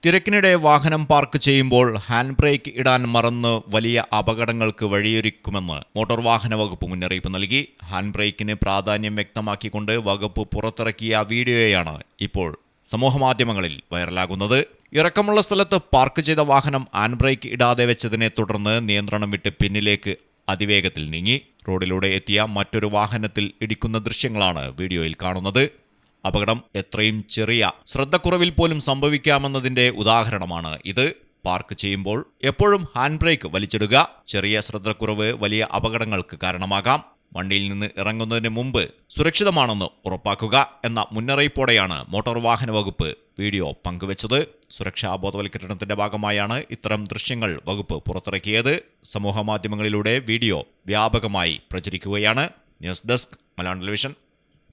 തിരക്കിനിടെ വാഹനം പാർക്ക് ചെയ്യുമ്പോൾ hand brake ഇടാൻ മറന്ന് വലിയ അപകടങ്ങൾക്ക് വഴിയൊരുക്കുമെന്ന് മോട്ടോർ വാഹന വകുപ്പ് മുന്നറിയിപ്പ് നൽകി. ഹാൻഡ് ബ്രേക്കിന് പ്രാധാന്യം വ്യക്തമാക്കിക്കൊണ്ട് വകുപ്പ് പുറത്തിറക്കിയ വീഡിയോയാണ് ഇപ്പോൾ സമൂഹമാധ്യമങ്ങളിൽ വൈറലാകുന്നത്. ഇറക്കമുള്ള സ്ഥലത്ത് പാർക്ക് ചെയ്ത വാഹനം ഹാൻഡ് ബ്രേക്ക് ഇടാതെ വെച്ചതിനെ തുടർന്ന് നിയന്ത്രണം വിട്ട് പിന്നിലേക്ക് അതിവേഗത്തിൽ നീങ്ങി. റോഡിലൂടെ എത്തിയ മറ്റൊരു വാഹനത്തിൽ ഇടിക്കുന്ന ദൃശ്യങ്ങളാണ് വീഡിയോയിൽ കാണുന്നത്. അപകടം എത്രയും ചെറിയ ശ്രദ്ധക്കുറവിൽ പോലും സംഭവിക്കാമെന്നതിന്റെ ഉദാഹരണമാണ് ഇത്. പാർക്ക് ചെയ്യുമ്പോൾ എപ്പോഴും ഹാൻഡ് ബ്രേക്ക് വലിച്ചിടുക. ചെറിയ ശ്രദ്ധക്കുറവ് വലിയ അപകടങ്ങൾക്ക് കാരണമാകാം. വണ്ടിയിൽ നിന്ന് ഇറങ്ങുന്നതിന് മുമ്പ് സുരക്ഷിതമാണെന്ന് ഉറപ്പാക്കുക എന്ന മുന്നറിയിപ്പോടെയാണ് മോട്ടോർ വാഹന വകുപ്പ് വീഡിയോ പങ്കുവച്ചത്. സുരക്ഷാ ബോധവൽക്കരണത്തിന്റെ ഭാഗമായാണ് ഇത്തരം ദൃശ്യങ്ങൾ വകുപ്പ് പുറത്തിറക്കിയത്. സമൂഹ മാധ്യമങ്ങളിലൂടെ വീഡിയോ വ്യാപകമായി പ്രചരിക്കുകയാണ്. News desk Malayalam television.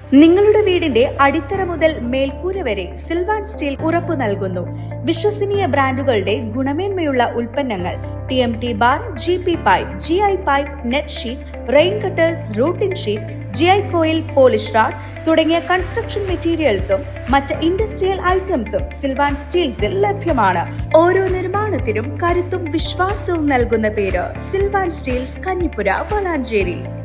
നിങ്ങളുടെ വീടിന്റെ അടിത്തറ മുതൽ മേൽക്കൂര വരെ സിൽവാൻ സ്റ്റീൽ ഉറപ്പു നൽകുന്നു. വിശ്വസനീയ ബ്രാൻഡുകളുടെ ഗുണമേന്മയുള്ള ഉൽപ്പന്നങ്ങൾ TMT bar, GP pipe, GI pipe, net sheet, rain cutters, routing sheet, GI coil, polish RAD തുടങ്ങിയ കൺസ്ട്രക്ഷൻ മെറ്റീരിയൽസും മറ്റ് ഇൻഡസ്ട്രിയൽ ഐറ്റംസും സിൽവാൻ സ്റ്റീൽസിൽ ലഭ്യമാണ്. ഓരോ നിർമ്മാണത്തിനും കരുത്തും വിശ്വാസവും നൽകുന്ന പേര് സിൽവാൻ സ്റ്റീൽസ്, കഞ്ഞിപ്പുര, വളാഞ്ചേരി.